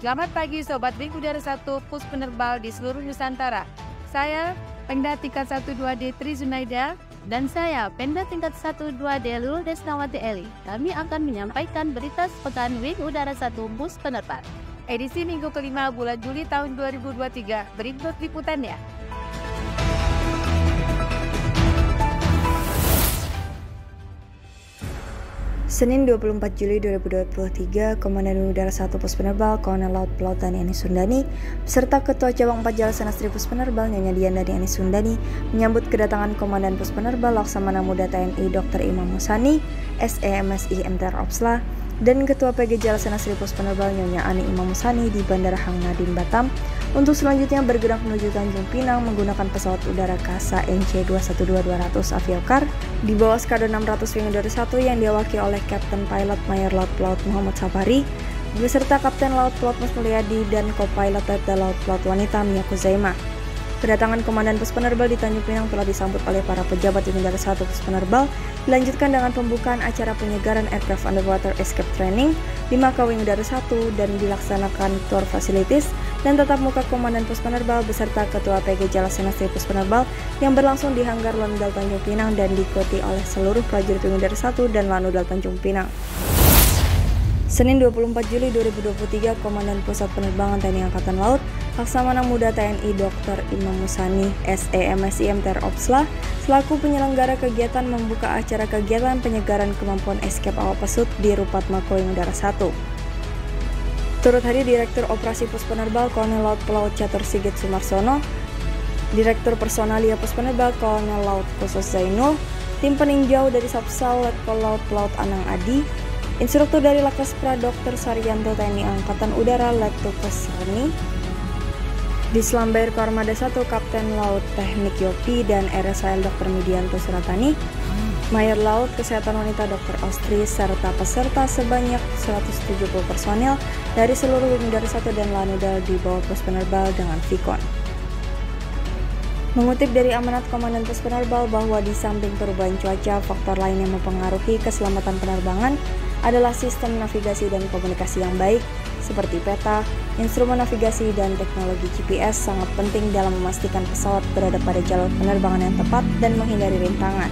Selamat pagi Sobat Wing Udara 1 Pus Penerbal di seluruh Nusantara. Saya Pemda tingkat 1-2D Tri Zunaida dan saya Pemda tingkat 1-2D Lul Desnawati Eli. Kami akan menyampaikan berita sepekan Wing Udara 1 Pus Penerbal. Edisi minggu kelima bulan Juli tahun 2023. Berikut liputannya. Senin 24 Juli 2023, Komandan Udara 1 Pus Penerbal, Kolonel Laut Pelaut Daniani Sundani, beserta Ketua Cabang 4 Jalasenastri Pus Penerbal, Nyonya Dian Daniani Sundani, menyambut kedatangan Komandan Pus Penerbal Laksamana Muda TNI Dr. Imam Musani, SEMSI MTR Opsla, dan Ketua PG Jalasenastri Pus Penerbal Nyonya Ani Imam Musani di Bandara Hang Nadiem Batam untuk selanjutnya bergerak menuju Tanjung Pinang menggunakan pesawat udara KASA NC212-200 Aviokar di bawah Skadron 600 Wing Udara 1 yang diawaki oleh Kapten Pilot Mayor Laut Pelaut Muhammad Safari beserta Kapten Laut Pelaut Mas Mulyadi dan Co-Pilot Letda Laut Pelaut Wanita Miyako Zaima. Kedatangan Komandan Pus Penerbal di Tanjung Pinang telah disambut oleh para pejabat Wing Udara 1 Pus Penerbal, dilanjutkan dengan pembukaan acara penyegaran Aircraft Underwater Escape Training di Maka Wing Udara 1 dan dilaksanakan tour facilities dan tatap muka Komandan Pus Penerbal beserta Ketua PG Jalasenastri Pus Penerbal yang berlangsung di Hanggar Lanudal Tanjung Pinang dan diikuti oleh seluruh prajurit Wing Udara 1 dan Lanudal Tanjung Pinang. Senin 24 Juli 2023, Komandan Pusat Penerbangan TNI Angkatan Laut Laksamana Muda TNI Dr. Imam Musani, SEMSI MTR Opsla, selaku penyelenggara kegiatan membuka acara kegiatan penyegaran kemampuan escape awak pesut di Rupat Mako Wing Udara 1. Turut hadir Direktur Operasi Pus Penerbal Kolonel Laut Pelaut Catur Sigit Sumarsono, Direktur Personalia Pus Penerbal Kolonel Laut Khusus Zainul, tim peninjau dari Sapsal Letkol Laut Pelaut Anang Adi, Instruktur dari Lakespra Dr. Saryanto TNI Angkatan Udara Letkes Rani, Dislam Bair Kormada 1 Kapten Laut Teknik Yopi dan RSAL Dr. Midianto Suratani, Mayor Laut Kesehatan Wanita Dr. Ostri, serta peserta sebanyak 170 personel dari seluruh Wing Udara 1 dan Lanudal di bawah Pus Penerbal dengan Vikon. Mengutip dari amanat Komandan Pus Penerbal bahwa di samping perubahan cuaca, faktor lain yang mempengaruhi keselamatan penerbangan adalah sistem navigasi dan komunikasi yang baik, seperti peta, instrumen navigasi, dan teknologi GPS sangat penting dalam memastikan pesawat berada pada jalur penerbangan yang tepat dan menghindari rintangan.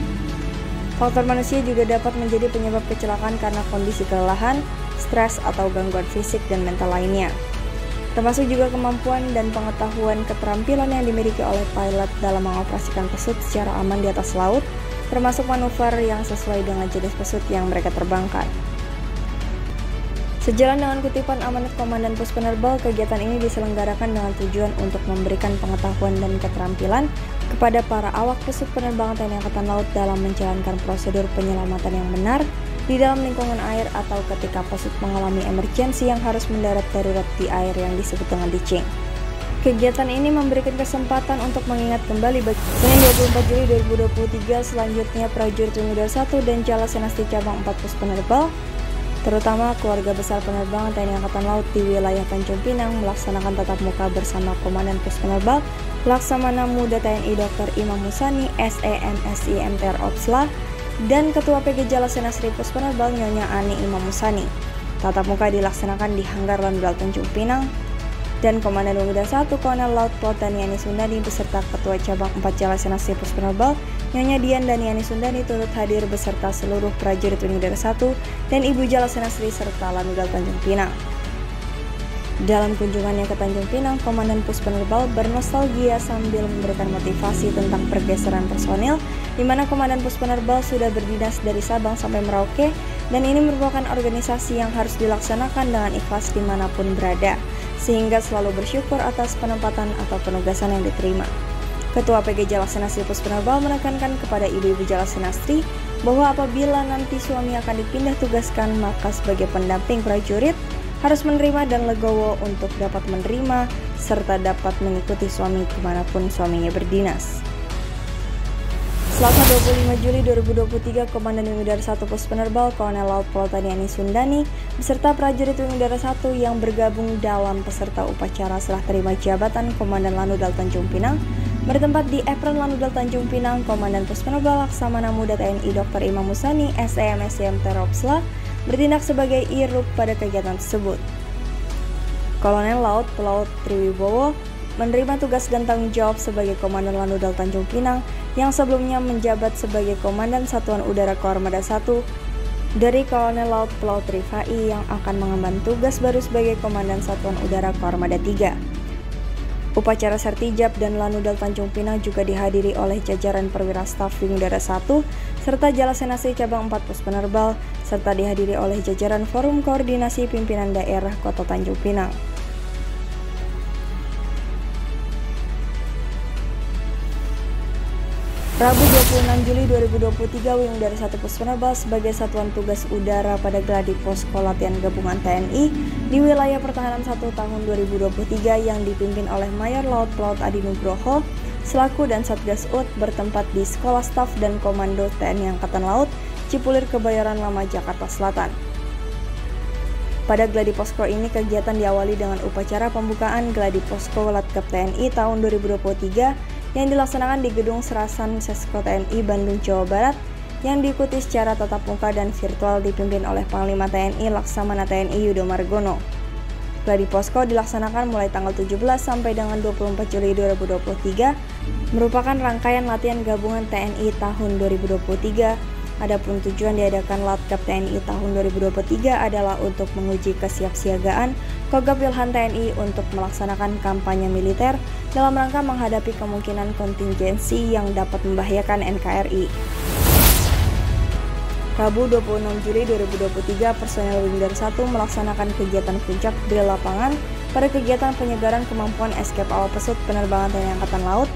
Faktor manusia juga dapat menjadi penyebab kecelakaan karena kondisi kelelahan, stres, atau gangguan fisik dan mental lainnya. Termasuk juga kemampuan dan pengetahuan keterampilan yang dimiliki oleh pilot dalam mengoperasikan pesut secara aman di atas laut, termasuk manuver yang sesuai dengan jenis pesut yang mereka terbangkan. Sejalan dengan kutipan amanat Komandan Pus Penerbal, kegiatan ini diselenggarakan dengan tujuan untuk memberikan pengetahuan dan keterampilan kepada para awak pesut penerbangan TNI Angkatan Laut dalam menjalankan prosedur penyelamatan yang benar di dalam lingkungan air atau ketika pesut mengalami emergensi yang harus mendarat darurat di air yang disebut dengan ditching. Kegiatan ini memberikan kesempatan untuk mengingat kembali bagi Senin 24 Juli 2023 selanjutnya prajurit Wing Udara 1 dan Jalasenastri Cabang 4 Pus Penerbal, terutama keluarga besar penerbangan TNI Angkatan Laut di wilayah Tanjung Pinang melaksanakan tatap muka bersama Komandan Pus Penerbal Laksamana Muda TNI Dr. Imam Musani, SEMSI MTR Opsla, dan Ketua PG Jalasenastri Pus Penerbal Nyonya Ani Imam Musani. Tatap muka dilaksanakan di Hanggar Lanudal Tanjung Pinang, dan Komandan Wing Udara 1 Kolonel Laut Pelaut Daniani Sundani beserta Ketua Cabang 4 Jalasenastri Pus Penerbal Nyonya Dian Daniani Sundani turut hadir beserta seluruh prajurit Wing Udara 1 dan Ibu Jalasenastri serta Lanudal Tanjung Pinang. Dalam kunjungannya ke Tanjung Pinang, Komandan Pus Penerbal bernostalgia sambil memberikan motivasi tentang pergeseran personil, di mana Komandan Pus Penerbal sudah berdinas dari Sabang sampai Merauke, dan ini merupakan organisasi yang harus dilaksanakan dengan ikhlas dimanapun berada, sehingga selalu bersyukur atas penempatan atau penugasan yang diterima. Ketua PG Jalasenastri Pus Penerbal menekankan kepada ibu-ibu Jalasenastri bahwa apabila nanti suami akan dipindah tugaskan, maka sebagai pendamping prajurit harus menerima dan legowo untuk dapat menerima serta dapat mengikuti suami kemanapun suaminya berdinas. Selasa 25 Juli 2023, Komandan Wing Udara 1 Pus Penerbal Kolonel Laut Pelaut Daniani Sundani beserta prajurit Wing Udara 1 yang bergabung dalam peserta upacara serah terima jabatan Komandan Lanudal Tanjung Pinang bertempat di Apron Lanudal Tanjung Pinang. Komandan Pus Penerbal Laksamana Muda TNI Dr. Imam Musani, SEMSI MTR Opsla bertindak sebagai IRUP pada kegiatan tersebut. Kolonel Laut Pelaut Triwibowo menerima tugas dan tanggung jawab sebagai Komandan Lanudal Tanjung Pinang yang sebelumnya menjabat sebagai Komandan Satuan Udara Koarmada 1 dari Kolonel Laut Pelaut Rifai yang akan mengemban tugas baru sebagai Komandan Satuan Udara Koarmada 3. Upacara Sertijab dan Lanudal Tanjung Pinang juga dihadiri oleh jajaran perwira staf Wing Udara 1 serta Jalasenasi Cabang 4 Pos Penerbal serta dihadiri oleh jajaran Forum Koordinasi Pimpinan Daerah Kota Tanjung Pinang. Rabu 26 Juli 2023, Wing Udara 1 Pos Penerbal sebagai Satuan Tugas Udara pada Gladi Posko Latihan Gabungan TNI di Wilayah Pertahanan 1 tahun 2023 yang dipimpin oleh Mayor Laut Pelaut Adi Nugroho selaku dan Satgas UD bertempat di Sekolah Staf dan Komando TNI Angkatan Laut Cipulir Kebayoran Lama, Jakarta Selatan. Pada Gladi Posko ini kegiatan diawali dengan upacara pembukaan Gladi Posko Latkap TNI tahun 2023 yang dilaksanakan di Gedung Serasan Sesko TNI Bandung, Jawa Barat yang diikuti secara tatap muka dan virtual dipimpin oleh Panglima TNI Laksamana TNI Yudo Margono. Gladi Posko dilaksanakan mulai tanggal 17 sampai dengan 24 Juli 2023 merupakan rangkaian latihan gabungan TNI tahun 2023. Adapun tujuan diadakan Latkap TNI tahun 2023 adalah untuk menguji kesiapsiagaan Kogab Wilhan TNI untuk melaksanakan kampanye militer dalam rangka menghadapi kemungkinan kontingensi yang dapat membahayakan NKRI. Rabu 26 Juli 2023, personel Wing Udara 1 melaksanakan kegiatan puncak di lapangan pada kegiatan penyegaran kemampuan escape awal pesut penerbangan TNI Angkatan Laut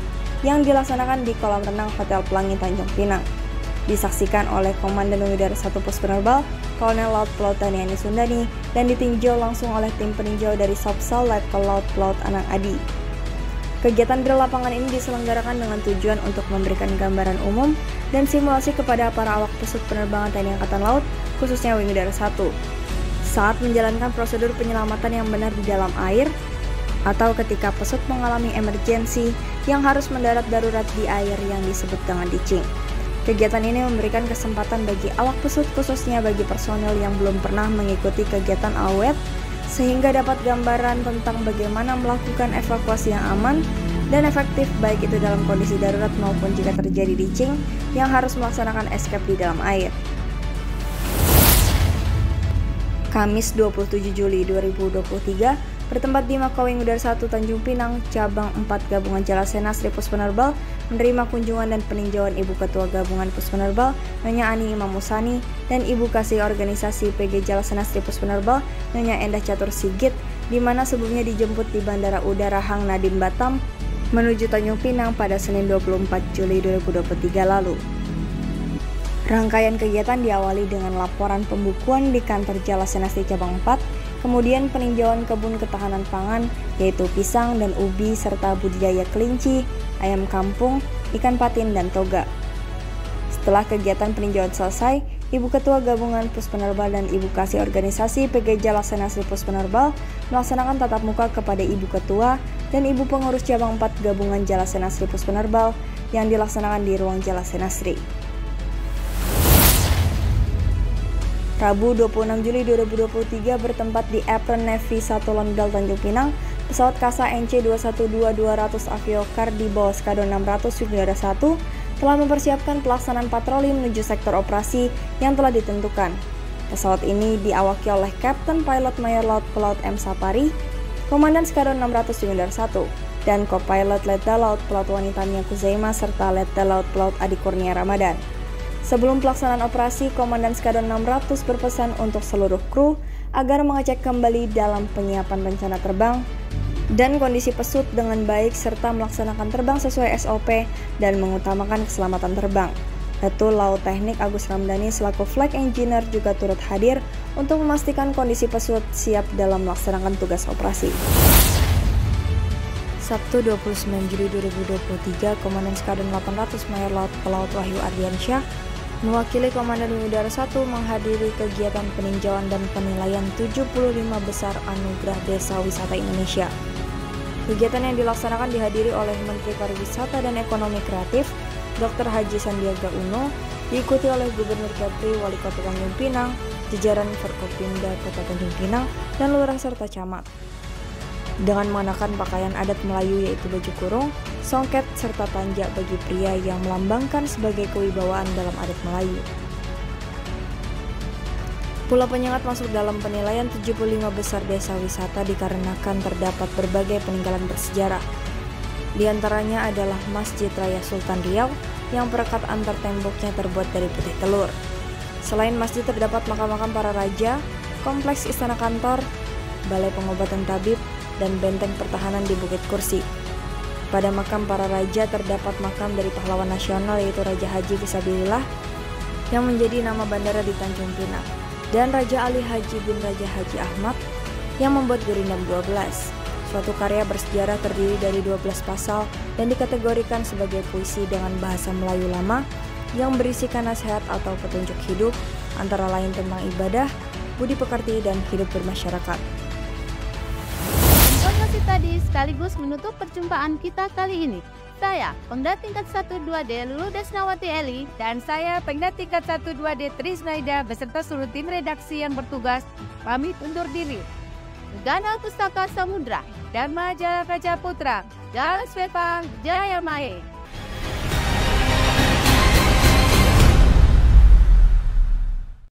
yang dilaksanakan di kolam renang Hotel Pelangi Tanjung Pinang. Disaksikan oleh Komandan Wing Udara 1 Pos Penerbal, Kolonel Laut Pelaut Daniani Sundani, dan ditinjau langsung oleh tim peninjau dari Sopsal Letkol Laut Pelaut Anang Adi. Kegiatan drill lapangan ini diselenggarakan dengan tujuan untuk memberikan gambaran umum dan simulasi kepada para awak pesut penerbangan TNI Angkatan Laut, khususnya Wing Udara 1, saat menjalankan prosedur penyelamatan yang benar di dalam air, atau ketika pesut mengalami emergensi yang harus mendarat darurat di air yang disebut dengan ditching. Kegiatan ini memberikan kesempatan bagi awak pesut khususnya bagi personel yang belum pernah mengikuti kegiatan awet sehingga dapat gambaran tentang bagaimana melakukan evakuasi yang aman dan efektif baik itu dalam kondisi darurat maupun jika terjadi ditching yang harus melaksanakan escape di dalam air. Kamis 27 Juli 2023 bertempat di Mako Wing Udara 1 Tanjung Pinang, Cabang 4 Gabungan Jalasenas Pos Penerbal menerima kunjungan dan peninjauan Ibu Ketua Gabungan Pos Penerbal, Nyonya Ani Imam Musani, dan Ibu Kasih Organisasi PG Jalasenas Pos Penerbal, Nyonya Endah Catur Sigit, di mana sebelumnya dijemput di Bandara Udara Hang Nadiem Batam menuju Tanjung Pinang pada Senin 24 Juli 2023 lalu. Rangkaian kegiatan diawali dengan laporan pembukuan di kantor Jalasenas Cabang 4, kemudian peninjauan kebun ketahanan pangan yaitu pisang dan ubi serta budidaya kelinci, ayam kampung, ikan patin, dan toga. Setelah kegiatan peninjauan selesai, Ibu Ketua Gabungan Pos Penerbal dan Ibu Kasih Organisasi PG Jalasenas Pos Penerbal melaksanakan tatap muka kepada Ibu Ketua dan Ibu Pengurus Cabang 4 Gabungan Jalasenas Pos Penerbal yang dilaksanakan di ruang Jalasenasri. Rabu 26 Juli 2023 bertempat di Apron Navy 1 Lanudal Tanjung Pinang, pesawat Kasa NC212-200 Aviokar di bawah Skadron 600 Wing Udara 1 telah mempersiapkan pelaksanaan patroli menuju sektor operasi yang telah ditentukan. Pesawat ini diawaki oleh Kapten Pilot Mayor Laut Pelaut M. Sapari, Komandan Skadron 600 Wing Udara 1, dan Co-Pilot Letkol Laut Pelaut Wanita Mia Kuzaima serta Letkol Laut Pelaut Adi Kurnia Ramadan. Sebelum pelaksanaan operasi, Komandan Skadron 600 berpesan untuk seluruh kru agar mengecek kembali dalam penyiapan rencana terbang dan kondisi pesut dengan baik serta melaksanakan terbang sesuai SOP dan mengutamakan keselamatan terbang. Letkol Laut Teknik Agus Ramdhani selaku Flight Engineer juga turut hadir untuk memastikan kondisi pesut siap dalam melaksanakan tugas operasi. Sabtu 29 Juli 2023, Komandan Skadron 800 Mayor Laut Pelaut Wahyu Ardiansyah mewakili Komandan Wing Udara 1 menghadiri kegiatan peninjauan dan penilaian 75 besar Anugerah Desa Wisata Indonesia. Kegiatan yang dilaksanakan dihadiri oleh Menteri Pariwisata dan Ekonomi Kreatif, Dr. Haji Sandiaga Uno, diikuti oleh Gubernur Kepri, Wali Kota Tanjung Pinang, jajaran Forkopimda Kota Tanjung Pinang, dan lurah serta camat. dengan mengenakan pakaian adat Melayu yaitu baju kurung, songket, serta tanjak bagi pria yang melambangkan sebagai kewibawaan dalam adat Melayu. Pulau Penyengat masuk dalam penilaian 75 besar desa wisata dikarenakan terdapat berbagai peninggalan bersejarah. Di antaranya adalah Masjid Raya Sultan Riau yang perekat antar temboknya terbuat dari putih telur. Selain masjid terdapat makam-makam para raja, kompleks istana kantor, balai pengobatan tabib, dan benteng pertahanan di Bukit Kursi. Pada makam para raja terdapat makam dari pahlawan nasional yaitu Raja Haji Fisabilillah yang menjadi nama bandara di Tanjung Pinang, dan Raja Ali Haji bin Raja Haji Ahmad yang membuat Gurindam 12, suatu karya bersejarah terdiri dari 12 pasal dan dikategorikan sebagai puisi dengan bahasa Melayu lama yang berisikan nasihat atau petunjuk hidup, antara lain tentang ibadah, budi pekerti, dan hidup bermasyarakat. Informasi tadi sekaligus menutup perjumpaan kita kali ini. Saya, Pengda Tingkat 1-2D Lulu Desnawati Eli, dan saya, Pengda Tingkat 1-2D Tri Zunaida beserta seluruh tim redaksi yang bertugas, pamit undur diri. Gana Pustaka Samudra, Dharma Jaya Raja Putra, Jaya Swepang, Jaya Mae.